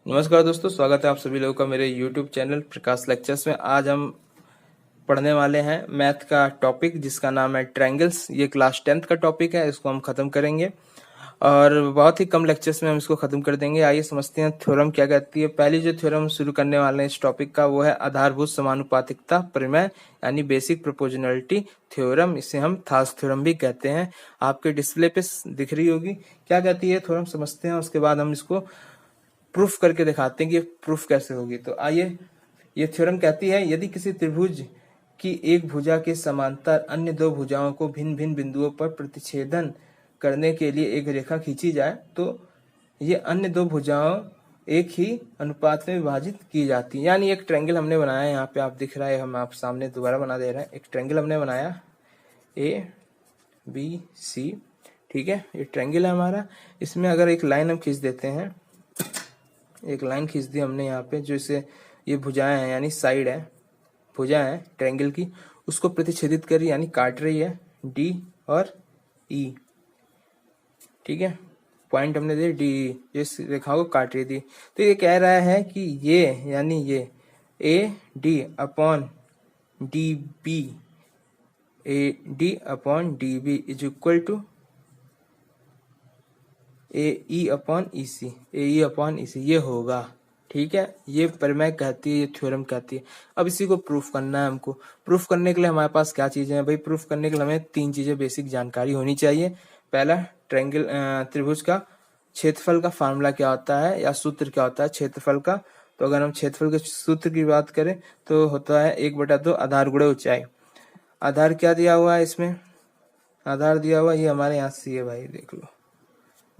नमस्कार दोस्तों, स्वागत है आप सभी लोगों का मेरे YouTube चैनल प्रकाश लेक्चर्स में। आज हम पढ़ने वाले हैं मैथ का टॉपिक जिसका नाम है ट्रायंगल्स। ये क्लास 10th का टॉपिक है, इसको हम खत्म करेंगे और बहुत ही कम लेक्चर्स में हम इसको खत्म कर देंगे। आइए समझते हैं थ्योरम क्या कहती है। पहली जो थ्योरम शुरू करने वाले हैं इस टॉपिक का वो है आधारभूत समानुपातिकता प्रमेय यानी बेसिक प्रोपोर्शनैलिटी थ्योरम। इसे हम थास थ्योरम भी कहते हैं। आपके डिस्प्ले पे दिख रही होगी। क्या कहती है थ्योरम समझते हैं, उसके बाद हम इसको प्रूफ करके दिखाते हैं कि ये प्रूफ कैसे होगी। तो आइए, ये थ्योरम कहती है यदि किसी त्रिभुज की एक भुजा के समांतर अन्य दो भुजाओं को भिन्न भिन्न बिंदुओं पर प्रतिच्छेदन करने के लिए एक रेखा खींची जाए तो ये अन्य दो भुजाओं एक ही अनुपात में विभाजित की जाती है। यानी एक ट्रायंगल हमने बनाया, यहाँ पे आप दिख रहा है, हम आप सामने दोबारा बना दे रहे हैं। एक ट्रायंगल हमने बनाया ABC, ठीक है, ये ट्रायंगल है हमारा। इसमें अगर एक लाइन हम खींच देते हैं, एक लाइन खींच दी हमने यहाँ पे, जो इसे ये भुजाएं हैं यानी साइड है, भुजा है ट्रायंगल की, उसको प्रतिच्छेदित कर रही यानी काट रही है D और E, ठीक है। पॉइंट हमने दिए DE, इस रेखा को काट रही थी। तो ये कह रहा है कि ये यानी ये AD upon DB, AD upon DB is equal to AE upon EC, AE upon EC ये होगा, ठीक है। ये प्रमेय कहती है, ये थ्योरम कहती है। अब इसी को प्रूफ करना है हमको। प्रूफ करने के लिए हमारे पास क्या चीजें हैं भाई? प्रूफ करने के लिए हमें तीन चीजें बेसिक जानकारी होनी चाहिए। पहला, ट्रायंगल त्रिभुज का क्षेत्रफल का फार्मूला क्या होता है या सूत्र क्या होता है क्षेत्रफल का। तो अगर हम क्षेत्रफल के सूत्र की बात करें तो होता है 1/2 आधार गुणे ऊंचाई। आधार क्या दिया हुआ है इसमें? आधार दिया हुआ ये हमारे यहाँ सी है भाई, देख लो,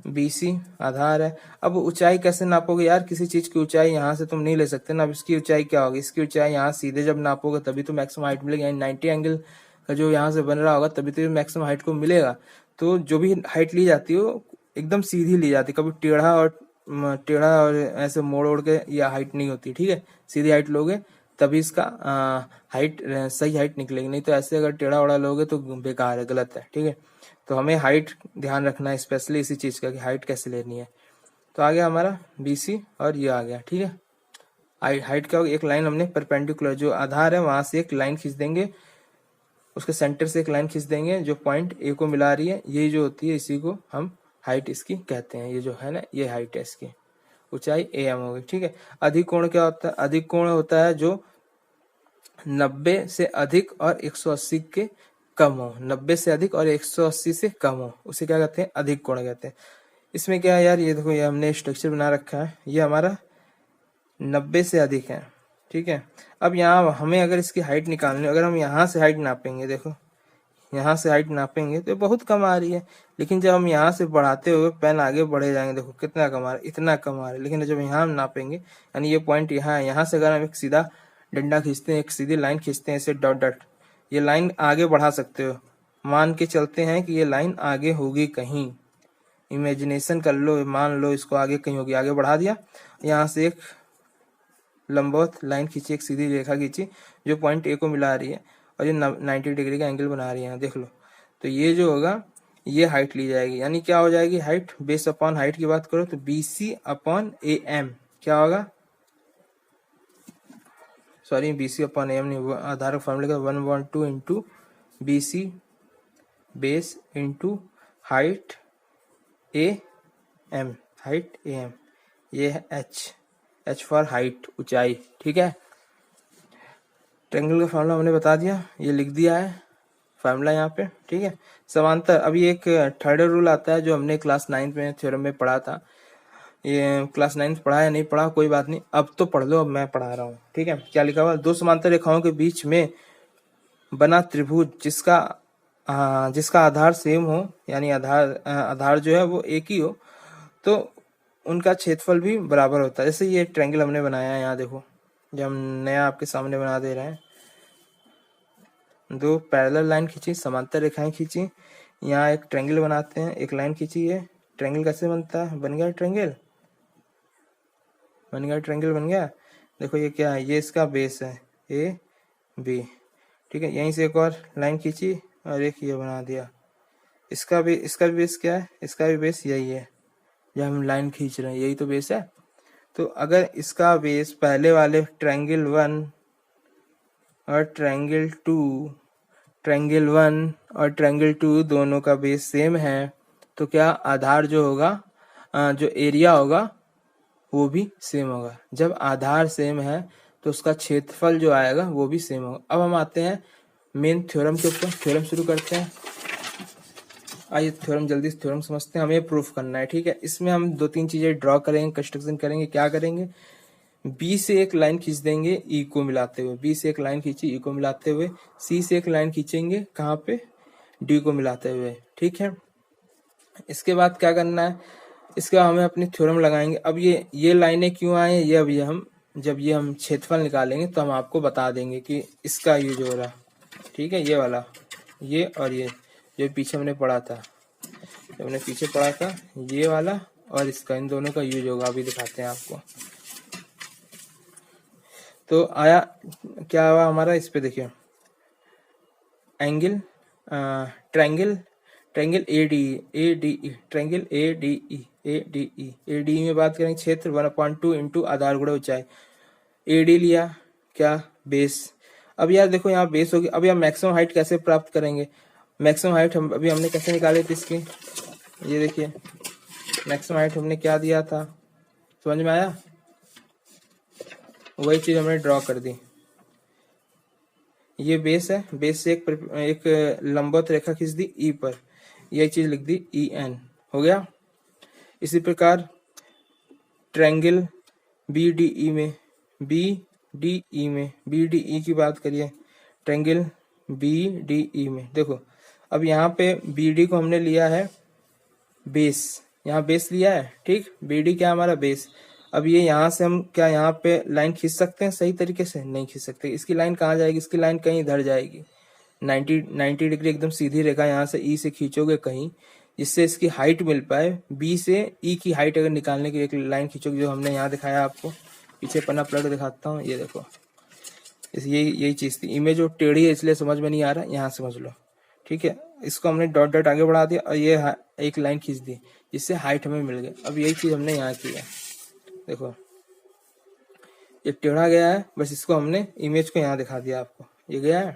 BC आधार है। अब ऊंचाई कैसे नापोगे यार? किसी चीज की ऊंचाई यहाँ से तुम नहीं ले सकते ना। अब इसकी ऊंचाई क्या होगी? इसकी ऊंचाई यहाँ सीधे जब नापोगे तभी तो मैक्सिमम हाइट मिलेगी, यानी 90 एंगल का जो यहाँ से बन रहा होगा तभी तो मैक्सिमम हाइट को मिलेगा। तो जो भी हाइट ली जाती है वो एकदम सीधी ली जाती है, कभी टेढ़ा और ऐसे मोड़ ओड़ के या हाइट नहीं होती, ठीक है। सीधी हाइट लोगे तभी इसका हाइट सही हाइट निकलेगी, नहीं तो ऐसे अगर टेढ़ा ओढ़ा लोगे तो बेकार है, गलत है, ठीक है। तो हमें हाइट ध्यान रखना है स्पेशली इसी चीज का कि हाइट कैसे लेनी है। तो आ गया हमारा BC और ये आ गया, ठीक है। हाइट क्या होगी? एक लाइन हमने परपेंडिकुलर जो आधार है वहां से एक लाइन खींच देंगे, उसके सेंटर से एक लाइन खींच देंगे जो पॉइंट A को मिला रही है, ये जो होती है इसी को हम हाइट इसकी कहते हैं। ये जो है ना, ये हाइट है, इसकी ऊंचाई AM होगी, ठीक है। अधिक कोण क्या होता है? अधिक कोण होता है जो 90 से अधिक और 180 के कम हो। 90 से अधिक और 180 से कम हो, उसे क्या कहते हैं? अधिक कोण कहते हैं। इसमें क्या है यार, ये देखो, ये हमने स्ट्रक्चर बना रखा है, ये हमारा 90 से अधिक है, ठीक है। अब यहाँ हमें अगर इसकी हाइट निकालनी, अगर हम यहाँ से हाइट नापेंगे, देखो यहाँ से हाइट नापेंगे तो बहुत कम आ रही है, लेकिन जब हम यहाँ से बढ़ाते हुए पेन आगे बढ़े जाएंगे, देखो कितना कम आ रहा है, इतना कम आ रहा है। लेकिन जब यहाँ हम नापेंगे, यानी ये पॉइंट यहाँ है, यहाँ से अगर हम एक सीधा डंडा खींचते हैं, एक सीधी लाइन खींचते हैं, ऐसे डॉट डॉट, ये लाइन आगे बढ़ा सकते हो। मान के चलते हैं कि ये लाइन आगे होगी कहीं, इमेजिनेशन कर लो, मान लो इसको आगे कहीं होगी, आगे बढ़ा दिया। यहाँ से एक लंबवत लाइन खींची, एक सीधी रेखा खींची जो पॉइंट A को मिला रही है और ये 90 डिग्री का एंगल बना रही है, देख लो। तो ये जो होगा ये हाइट ली जाएगी, यानी क्या हो जाएगी? हाइट बेस अपॉन हाइट की बात करो तो BC अपॉन AM क्या होगा? सॉरी, BC अपॉन AM नहीं, आधार फॉर्मूले का 1/2 into BC base into height AM, height AM, ये है H फॉर हाइट, ऊंचाई, ठीक है। ट्रायंगल का फॉर्मूला हमने बता दिया, ये लिख दिया है फार्मूला यहाँ पे, ठीक है। समांतर, अभी एक थर्ड रूल आता है जो हमने क्लास 9 में थ्योरम में पढ़ा था। ये क्लास 9 पढ़ा या नहीं पढ़ा कोई बात नहीं, अब तो पढ़ लो, अब मैं पढ़ा रहा हूँ, ठीक है। क्या लिखा हुआ? दो समांतर रेखाओं के बीच में बना त्रिभुज जिसका आधार सेम हो, यानी आधार जो है वो एक ही हो, तो उनका क्षेत्रफल भी बराबर होता है। जैसे ये ट्रायंगल हमने बनाया है, यहाँ देखो, जब हम नया आपके सामने बना दे रहे हैं, दो पैरेलल लाइन खींची, समांतर रेखाएं खींची, यहाँ एक ट्रायंगल बनाते हैं, एक लाइन खींची है। ट्रायंगल कैसे बनता है? बन गया ट्रायंगल, बन गया ट्रायंगल, बन गया। देखो ये क्या है? ये इसका बेस है AB, ठीक है। यहीं से एक और लाइन खींची और एक ये बना दिया। इसका भी बेस क्या है? इसका भी बेस यही है, जब हम लाइन खींच रहे हैं, यही तो बेस है। तो अगर इसका बेस पहले वाले ट्रायंगल 1 और ट्रायंगल 1 और ट्रायंगल 2 दोनों का बेस सेम है, तो क्या आधार जो होगा, जो एरिया होगा वो भी सेम होगा। जब आधार सेम है तो उसका क्षेत्रफल जो आएगा वो भी सेम होगा। अब हम आते हैं मेन थ्योरम के ऊपर। थ्योरम शुरू करते हैं। आइए थ्योरम जल्दी से थ्योरम समझते हैं। हमें प्रूफ करना है, ठीक है। इसमें हम 2-3 चीजें ड्रॉ करेंगे, कंस्ट्रक्शन करेंगे। क्या करेंगे, बी से एक लाइन खींच देंगे ई को मिलाते हुए, बी से एक लाइन खींची ई को मिलाते हुए, सी से एक लाइन खींचेंगे कहाँ पे, डी को मिलाते हुए, ठीक है। इसके बाद क्या करना है, इसके बाद हमें अपनी थ्योरम लगाएंगे। अब ये लाइनें क्यों आए, ये अभी हम जब ये हम क्षेत्रफल निकालेंगे तो हम आपको बता देंगे कि इसका यूज हो रहा, ठीक है। ये वाला, ये और ये जो पीछे हमने पढ़ा था, जो हमने पीछे पढ़ा था, ये वाला और इसका, इन दोनों का यूज होगा। अभी दिखाते हैं आपको। तो आया क्या हुआ हमारा, इस पे देखिए, angle triangle A D E triangle A D ई में बात करेंगे क्षेत्र 1/2 इंटू आधार गुणा ऊंचाई। ए डी लिया क्या, बेस। अब यार देखो यहाँ बेस होगी। अब यार मैक्सिमम हाइट कैसे प्राप्त करेंगे, मैक्सिमम हाइट हम अभी हमने कैसे निकाली थी इसकी, ये देखिए मैक्सिमम हाइट हमने क्या दिया था, समझ में आया। वही चीज हमने ड्रॉ कर दी। ये बेस है, बेस से एक लंबवत रेखा खींच दी ई पर, यही चीज लिख दी ई एन, हो गया। इसी प्रकार ट्रायंगल बी डी ई में, बी डी ई की बात करिए, ट्रायंगल बी डी ई में देखो, अब यहाँ पे बी डी को हमने लिया है बेस, यहाँ बेस लिया है, ठीक। बी डी क्या हमारा बेस। अब ये यहाँ से हम क्या यहाँ पे लाइन खींच सकते हैं सही तरीके से, नहीं खींच सकते। इसकी लाइन कहाँ जाएगी, इसकी लाइन कहीं इधर जाएगी, 90 डिग्री एकदम सीधी रेखा यहाँ से ई से खींचोगे कहीं, जिससे इसकी हाइट मिल पाए। बी से ई की हाइट अगर निकालने की एक लाइन खींचोगे, जो हमने यहाँ दिखाया आपको, पीछे पन्ना पलट दिखाता हूँ, ये देखो, यही चीज थी। इमेज जो टेढ़ी है इसलिए समझ में नहीं आ रहा, यहाँ समझ लो, ठीक है। इसको हमने डॉट डॉट आगे बढ़ा दिया और ये एक लाइन खींच दी, जिससे हाइट हमें मिल गई। अब यही चीज हमने यहाँ की है, देखो ये टेढ़ा गया है, बस इसको हमने इमेज को यहाँ दिखा दिया आपको, ये गया है,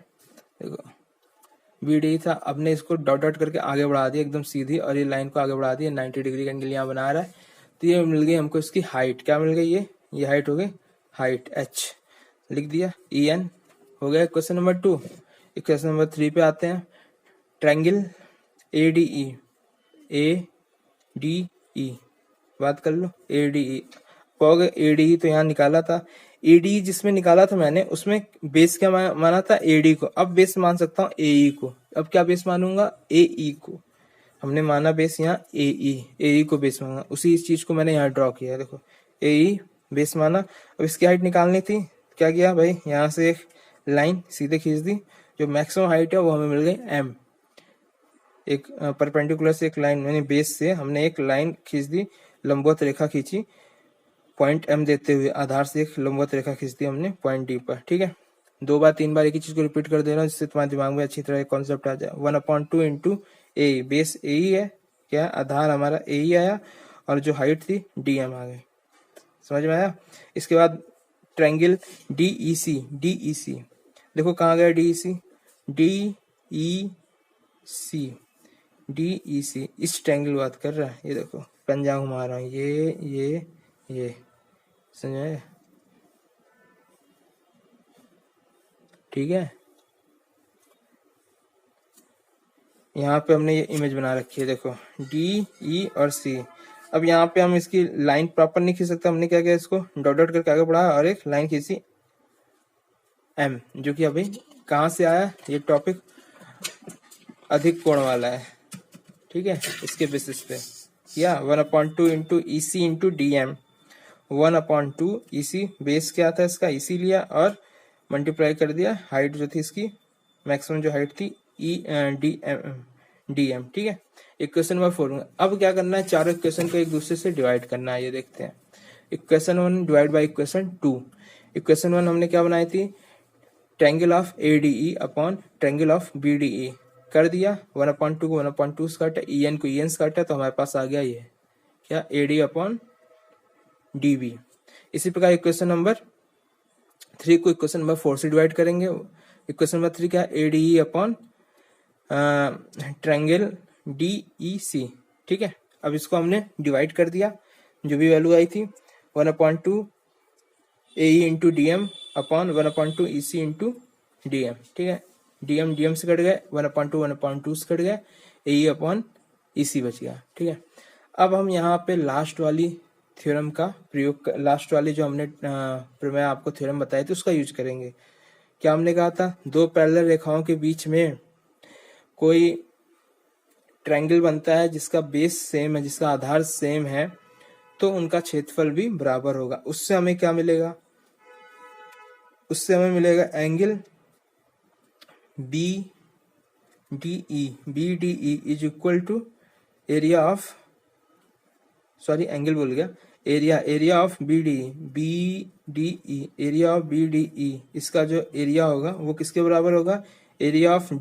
देखो बी डी था, अपने इसको डॉट डॉट करके आगे बढ़ा दिया एकदम सीधी, और ये लाइन को आगे बढ़ा दिया, 90 डिग्री का एंगल यहाँ बना रहा है। तो ये मिल गई हमको इसकी हाइट, क्या मिल गई, ये हाइट हो गई, हाइट एच लिख दिया, ई एन हो गया। Question number 2। क्वेश्चन नंबर 3 पे आते हैं। ट्रायंगल ए डी ई बात कर लो, ए डी ई कहोगे, ए डी ई तो यहाँ निकाला था, ए डी जिसमें निकाला था मैंने, उसमें बेस क्या माना था, ए डी को। अब बेस मान सकता हूँ ए ई को। अब क्या बेस मानूंगा, ए ई को। हमने माना बेस यहाँ ए ई को बेस माना, उसी इस चीज को मैंने यहाँ ड्रॉ किया, देखो ए ई बेस माना। अब इसकी हाइट निकालनी थी, क्या किया भाई, यहाँ से एक लाइन सीधे खींच दी, जो मैक्सिमम हाइट है वो हमें मिल गई एम। एक परपेंडिकुलर से एक लाइन, मैंने बेस से हमने एक लाइन खींच दी, लंबवत रेखा खींची पॉइंट एम देते हुए, आधार से एक लंबवत रेखा खींच दी हमने पॉइंट डी पर, ठीक है। 2 बार 3 बार एक ही चीज को रिपीट कर दे रहा हूँ, जिससे तुम्हारे दिमाग में अच्छी तरह कॉन्सेप्ट आ जाए। 1/2 इंटू ए, बेस ए ही है, क्या आधार हमारा ए ही आया, और जो हाइट थी डी एम आ गई, समझ में आया। इसके बाद ट्रायंगल डी ई सी, देखो कहाँ गया डी ई सी, इस ट्रायंगल बात कर रहा है, ये देखो पंजा घुमा रहा हूँ, ये समझे, ठीक है। यहाँ पे हमने ये इमेज बना रखी है, देखो डी ई और सी। अब यहाँ पे हम इसकी लाइन प्रॉपर नहीं खींच सकते, हमने क्या किया, इसको डॉट डॉट करके आगे बढ़ाया और एक लाइन खींची एम, जो कि अभी कहाँ से आया, ये टॉपिक अधिक कोण वाला है, ठीक है। इसके बेसिस पे या 1/2 इंटू ई सी इंटू डी एम, 1/2 ई सी, बेस क्या था इसका, ई सी लिया और मल्टीप्लाई कर दिया, हाइट जो थी इसकी मैक्सिमम जो हाइट थी डी एम, ठीक है। इक्वेशन नंबर 4 में अब क्या करना है, चारों इक्वेशन को एक दूसरे से डिवाइड करना है, ये देखते हैं। Equation 1 divide by equation 2। Equation 1 हमने क्या बनाई थी, triangle of A D E upon triangle of B D E कर दिया, 1/2 को 1/2 से काटा, ई एन को ई एन से काटा, तो हमारे पास आ गया ये क्या, A D upon D B. इसी प्रकार इक्वेशन नंबर 3 को इक्वेशन नंबर 4 से डिवाइड करेंगे। इक्वेशन नंबर 3 क्या है, ADE अपॉन ट्रायंगल DEC। ठीक है, अब इसको हमने डिवाइड कर दिया, जो भी वैल्यू आई थी 1/2 AE into DM upon 1/2 EC into DM। ठीक है, DM से कट गए, 1/2 से कट गए, AE अपॉन EC बच गया। ठीक है, अब हम यहाँ पे लास्ट वाली थ्योरम का प्रयोग, लास्ट वाली जो हमने मैं आपको थ्योरम बताई थी उसका यूज करेंगे। क्या हमने कहा था, दो पैरेलल रेखाओं के बीच में कोई ट्रायंगल बनता है जिसका बेस सेम है, जिसका आधार सेम है, तो उनका क्षेत्रफल भी बराबर होगा। उससे हमें क्या मिलेगा, उससे हमें मिलेगा angle BDE is equal to area of, sorry angle बोल गया, area of BDE area of BDE, इसका जो एरिया होगा वो किसके बराबर होगा, एरिया ऑफ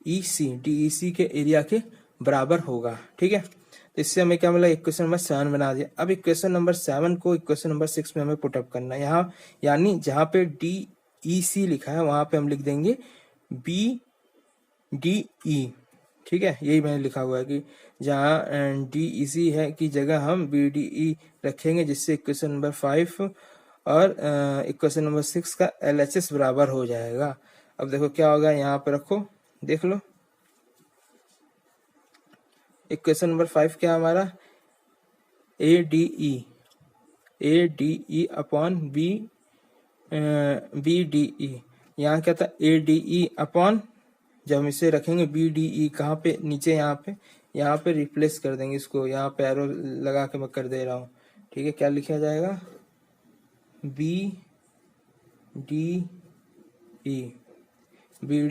DEC के एरिया के बराबर होगा। ठीक है, तो इससे हमें क्या मिला, इक्वेशन नंबर 7 बना दिया। अब इक्वेशन नंबर 7 को इक्वेशन नंबर 6 में हमें पुटअप करना है। यहाँ यानी जहाँ पे DEC लिखा है वहां पे हम लिख देंगे BDE। ठीक है, यही मैंने लिखा हुआ है कि जहाँ DEC है की जगह हम BDE रखेंगे, जिससे इक्वेशन नंबर 5 और इक्वेशन नंबर 6 का LHS बराबर हो जाएगा। अब देखो क्या होगा, यहाँ पे रखो, देख लो इक्वेशन नंबर 5 क्या हमारा, ADE अपॉन BDE। यहाँ क्या था, ADE अपॉन, जब हम इसे रखेंगे BDE कहाँ पे, नीचे यहाँ पे रिप्लेस कर देंगे इसको, यहाँ पे एरो लगा के मैं कर दे रहा हूँ। ठीक है, क्या लिखा जाएगा, BDE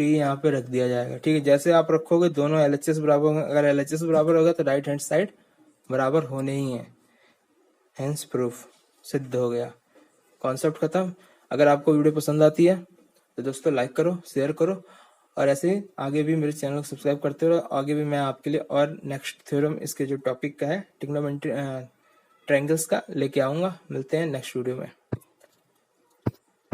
यहाँ पे रख दिया जाएगा। ठीक है, जैसे आप रखोगे दोनों LHS बराबर होंगे, अगर LHS बराबर होगा तो राइट हैंड साइड बराबर होने ही है, हेंस प्रूफ सिद्ध हो गया, कॉन्सेप्ट खत्म। अगर आपको वीडियो पसंद आती है तो दोस्तों लाइक करो, शेयर करो, और ऐसे ही आगे भी मेरे चैनल को सब्सक्राइब करते रहो। आगे भी मैं आपके लिए और नेक्स्ट थ्योरम, इसके जो टॉपिक का है ट्रिग्नोमेट्री ट्रायंगल्स का, लेके आऊंगा। मिलते हैं नेक्स्ट वीडियो में।